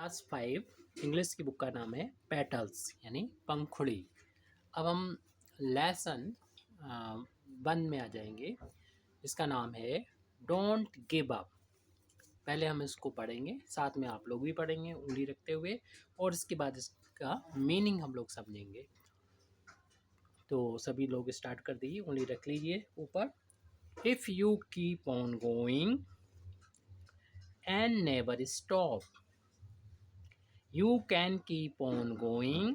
Class 5 English की book का नाम है पेटल्स यानी पंखुड़ी। अब हम लेसन 1 में आ जाएंगे। इसका नाम है डोंट गिव अप। पहले हम इसको पढ़ेंगे, साथ में आप लोग भी पढ़ेंगे उंगली रखते हुए, और इसके बाद इसका मीनिंग हम लोग समझेंगे। तो सभी लोग स्टार्ट कर दीजिए, उंगली रख लीजिए ऊपर। If you keep on going and never stop, you can keep on going,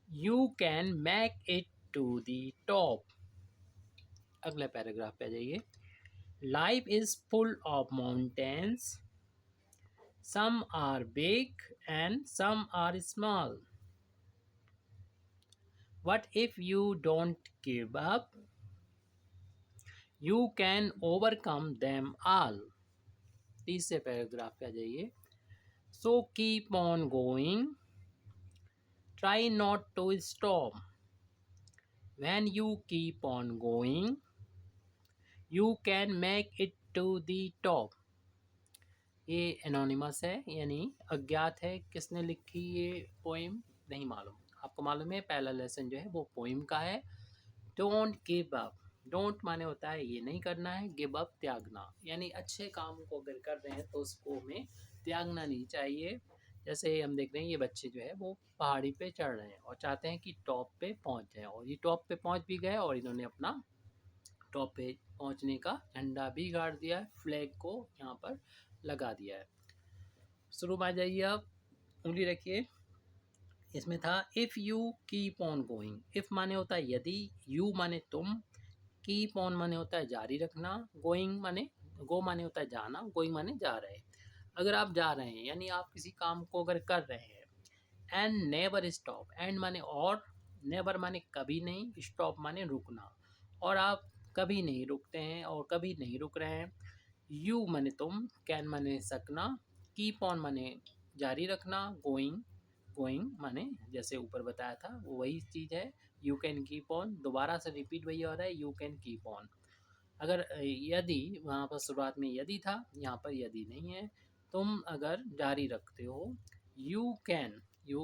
you can make it to the top। अगले पैराग्राफ पे आ जाइए। Life is full of mountains, some are big and some are small, but if you don't give up you can overcome them all. तीसरे paragraph पे आ जाइए। So keep on going, try not to stop, when you keep on going you can make it to the top। ये anonymous है यानी अज्ञात है। किसने लिखी ये पोइम नहीं मालूम। आपको मालूम है पहला लेसन जो है वो पोइम का है। डोंट गिव अप, डोंट माने होता है ये नहीं करना है, गिव अप त्यागना, यानी अच्छे काम को अगर कर रहे हैं तो उसको हमें त्यागना नहीं चाहिए। जैसे हम देख रहे हैं ये बच्चे जो है वो पहाड़ी पे चढ़ रहे हैं और चाहते हैं कि टॉप पे पहुंच जाएं, और ये टॉप पे पहुंच भी गए और इन्होंने अपना टॉप पे पहुंचने का झंडा भी गाड़ दिया है, फ्लैग को यहाँ पर लगा दिया है। शुरू में आ जाइए, आप उंगली रखिए। इसमें था if you keep on going. If माने होता है यदि, यू माने तुम, कीप ऑन माने होता है जारी रखना, गोइंग माने गो माने होता है जाना, गोइंग माने जा रहे हैं। अगर आप जा रहे हैं यानी आप किसी काम को अगर कर रहे हैं। एंड नेवर स्टॉप, एंड माने और, नेवर माने कभी नहीं, स्टॉप माने रुकना, और आप कभी नहीं रुकते हैं और कभी नहीं रुक रहे हैं। यू माने तुम, कैन माने सकना, कीप ऑन माने जारी रखना, गोइंग, गोइंग माने जैसे ऊपर बताया था वो वही चीज़ है। यू कैन कीप ऑन, दोबारा से रिपीट वही हो रहा है, यू कैन कीप ऑन। अगर यदि वहाँ पर शुरुआत में यदि था, यहाँ पर यदि नहीं है। तुम अगर जारी रखते हो, यू कैन, यू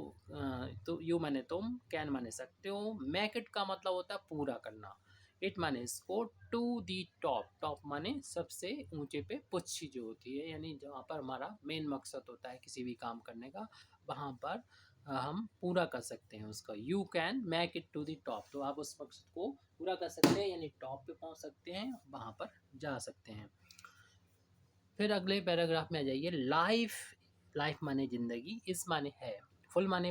तो यू माने तुम, कैन माने सकते हो, मेक इट का मतलब होता है पूरा करना, इट माने इसको, टू दी टॉप, टॉप माने सबसे ऊंचे पे, पुच्छी जो होती है यानी जहाँ पर हमारा मेन मकसद होता है किसी भी काम करने का, वहाँ पर हम पूरा कर सकते हैं उसका। You can make it to the top, तो आप उस मकसद को पूरा कर सकते हैं यानी टॉप पे पहुँच सकते हैं, वहाँ पर जा सकते हैं। फिर अगले पैराग्राफ में आ जाइए। लाइफ, लाइफ माने ज़िंदगी, इस माने है, फुल माने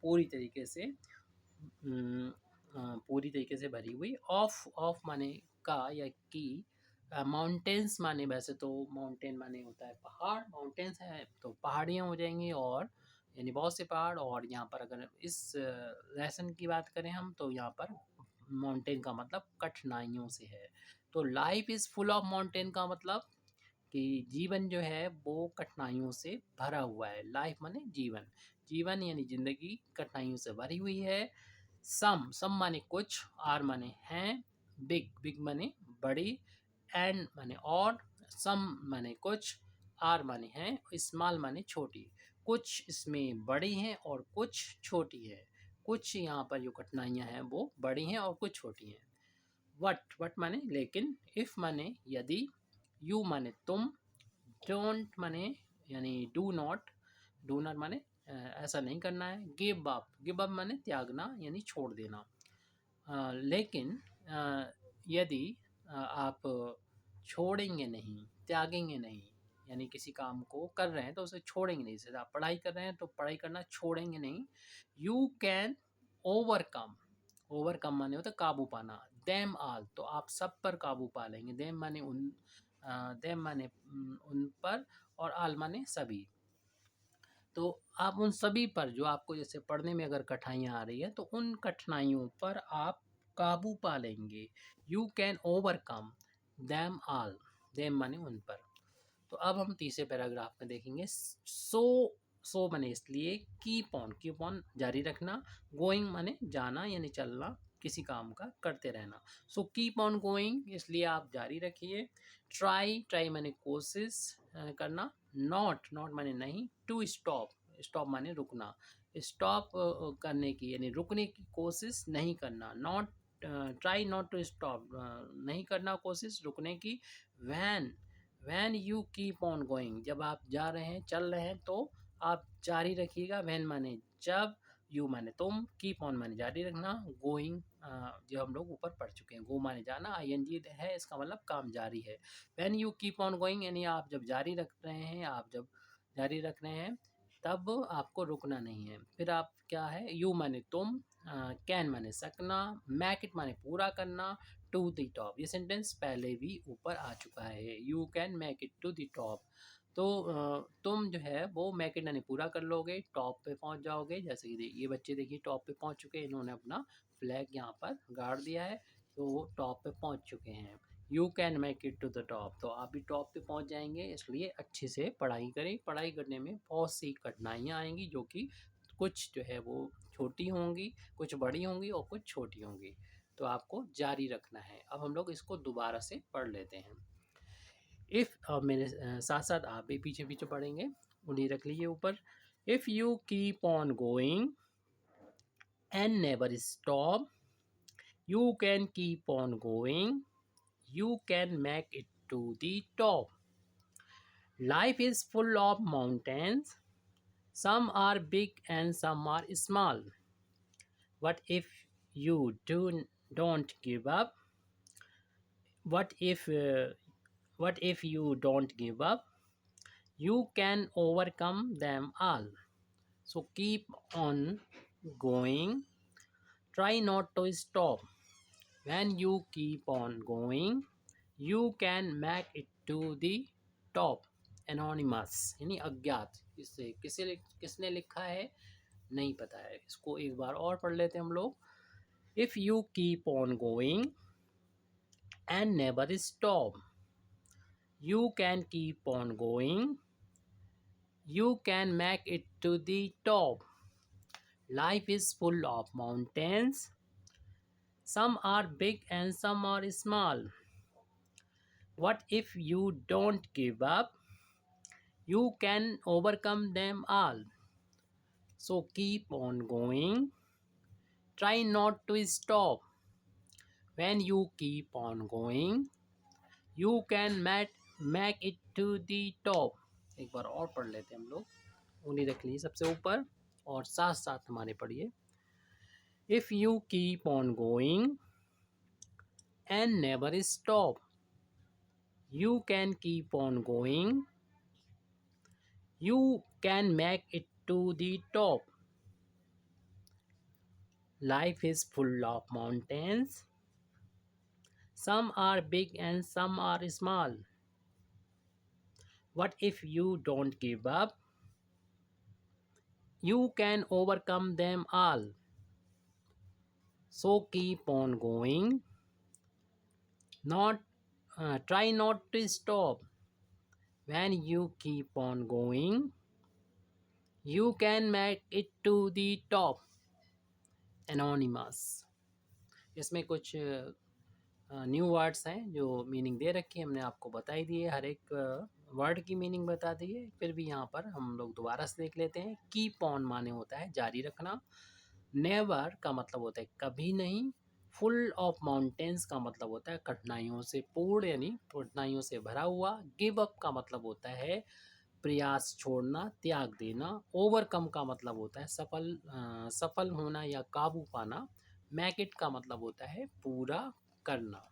पूरी तरीके से, पूरी तरीके से भरी हुई, ऑफ, ऑफ माने का या की, माउंटेन्स माने वैसे तो माउंटेन माने होता है पहाड़, माउंटेन्स है तो पहाड़ियाँ हो जाएंगी, और यानी बहुत से पहाड़। और यहाँ पर अगर इस लेसन की बात करें हम तो यहाँ पर माउंटेन का मतलब कठिनाइयों से है। तो life is full of mountain का मतलब कि जीवन जो है वो कठिनाइयों से भरा हुआ है। लाइफ माने जीवन, जीवन यानी ज़िंदगी कठिनाइयों से भरी हुई है। सम, सम माने कुछ, आर माने हैं, बिग, बिग माने बड़ी, एंड माने और, सम माने कुछ, आर माने हैं, स्मॉल माने छोटी। कुछ इसमें बड़ी हैं और कुछ छोटी है। कुछ यहाँ पर जो कठिनाइयाँ हैं वो बड़ी हैं और कुछ छोटी हैं। वट, वट माने लेकिन, इफ़ माने यदि, यू माने तुम, डोंट माने यानी डू नॉट, डू नॉट माने ऐसा नहीं करना है। गिव अप, गिव अप माने त्यागना यानी छोड़ देना। लेकिन यदि आप छोड़ेंगे नहीं, त्यागेंगे नहीं, यानी किसी काम को कर रहे हैं तो उसे छोड़ेंगे नहीं। जैसे आप पढ़ाई कर रहे हैं तो पढ़ाई करना छोड़ेंगे नहीं। यू कैन ओवरकम, ओवरकम माने होता है काबू पाना, देम ऑल, तो आप सब पर काबू पा लेंगे। देम माने उन, देम माने उन पर, और आल माने सभी। तो आप उन सभी पर जो आपको जैसे पढ़ने में अगर कठिनाइयाँ आ रही है तो उन कठिनाइयों पर आप काबू पा लेंगे। You can overcome them all, them माने उन पर। तो अब हम तीसरे पैराग्राफ में देखेंगे। सो, सो माने इसलिए, कीप ऑन, कीप ऑन जारी रखना, गोइंग माने जाना यानी चलना, किसी काम का करते रहना। सो कीप ऑन गोइंग, इसलिए आप जारी रखिए। ट्राई माने कोशिश करना। नॉट माने नहीं। टू स्टॉप माने रुकना। स्टॉप करने की यानी रुकने की कोशिश नहीं करना। Not try not to stop, नहीं करना कोशिश रुकने की। When when you keep on going, जब आप जा रहे हैं चल रहे हैं तो आप जारी रखिएगा। वैन माने जब, यू माने तुम, कीप ऑन माने जारी रखना, गोइंग जो हम लोग ऊपर पढ़ चुके हैं। गो माने जाना, आईएनजी है, इसका मतलब काम जारी है। Van you keep on going यानी आप जब जारी रख रहे हैं, आप जब जारी रख रहे हैं तब आपको रुकना नहीं है। फिर आप क्या है, यू माने तुम, कैन माने सकना, मैक इट माने पूरा करना, टू द टॉप। ये सेंटेंस पहले भी ऊपर आ चुका है। You can make it to the top. तो तुम जो है वो मेक इट यानी पूरा कर लोगे, टॉप पे पहुंच जाओगे। जैसे कि ये बच्चे देखिए टॉप पे पहुंच चुके हैं, इन्होंने अपना फ्लैग यहाँ पर गाड़ दिया है, तो वो टॉप पे पहुंच चुके हैं। You can make it to the top, तो आप भी टॉप पे पहुंच जाएंगे। इसलिए अच्छे से पढ़ाई करें। पढ़ाई करने में बहुत सी कठिनाइयाँ आएंगी, जो कि कुछ जो है वो छोटी होंगी, कुछ बड़ी होंगी और कुछ छोटी होंगी। तो आपको जारी रखना है। अब हम लोग इसको दोबारा से पढ़ लेते हैं। इफ़, मेरे साथ साथ आप भी पीछे पीछे पढ़ेंगे, उन्हें रख लीजिए ऊपर। If you keep on going and never stop, you can keep on going, you can make it to the top. Life is full of mountains, some are big and some are small. What if you don't give up? What if uh, what if you don't give up? You can overcome them all. So keep on going. Try not to stop. When you keep on going, you can make it to the top. Anonymous यानी अज्ञात। इससे किसने लिखा है नहीं पता है। इसको एक बार और पढ़ लेते हैं हम लोग। If you keep on going and never stop, you can keep on going, you can make it to the top. Life is full of mountains, some are big and some are small. What if you don't give up? You can overcome them all. So keep on going. Try not to stop. When you keep on going, you can make it to the top. एक बार और पढ़ लेते हैं हम लोग। उंगली रख लीजिए सबसे ऊपर और साथ साथ हमारे पढ़िए। If you keep on going and never stop, you can keep on going, you can make it to the top. Life is full of mountains, some are big and some are small. What if you don't give up? You can overcome them all. So keep on going. Try not to stop. When you keep on going, you can make it to the top. Anonymous। इसमें कुछ new words हैं जो meaning दे रखी है, हमने आपको बता ही दिए, हर एक वर्ड की मीनिंग बता दी है। फिर भी यहाँ पर हम लोग दोबारा से देख लेते हैं। कीप ऑन माने होता है जारी रखना। नेवर का मतलब होता है कभी नहीं। फुल ऑफ माउंटेन्स का मतलब होता है कठिनाइयों से पूर्ण यानी कठिनाइयों से भरा हुआ। गिव अप का मतलब होता है प्रयास छोड़ना, त्याग देना। ओवरकम का मतलब होता है सफल होना या काबू पाना। मैक इट का मतलब होता है पूरा करना।